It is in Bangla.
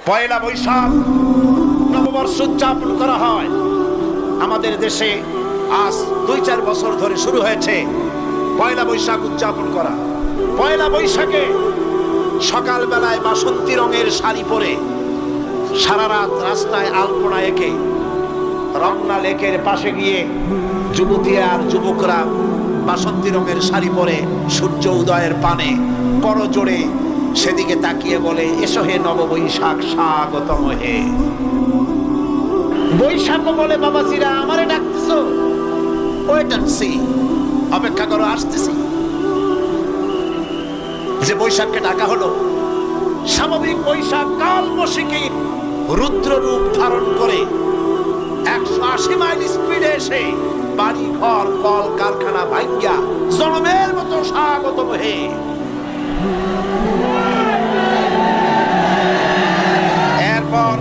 পয়লা বৈশাখ নববর্ষ উদযাপন করা হয় আমাদের দেশে। আজ 2-4 বছর ধরে শুরু হয়েছে পয়লা বৈশাখ উদযাপন করা। পয়লা বৈশাখে সকাল বেলায় বাসন্তী রঙের শাড়ি পরে সারা রাত রাস্তায় আলপনা এঁকে রমনা লেকের পাশে গিয়ে যুবতী আর যুবকরা বাসন্তী রঙের শাড়ি পরে সূর্য উদয়ের পানে করজোড়ে সেদিকে তাকিয়ে বলে, এসো হে নববৈশাখ স্বাগতম হে। বৈশাখ বলে, বাবাজিরা আমারে ডাকতেছো? ওয়েট এন্ড সি, অপেক্ষা করো, আসতেছি। যে বৈশাখকে ডাকা হলো, স্বাভাবিক বৈশাখ কালমশিকীর রুদ্র রূপ ধারণ করে 180 মাইল স্পিডে এসে বাড়ি ঘর কল কারখানা ভাঙ্গিয়া জনমের মতো স্বাগতম হে। এরপর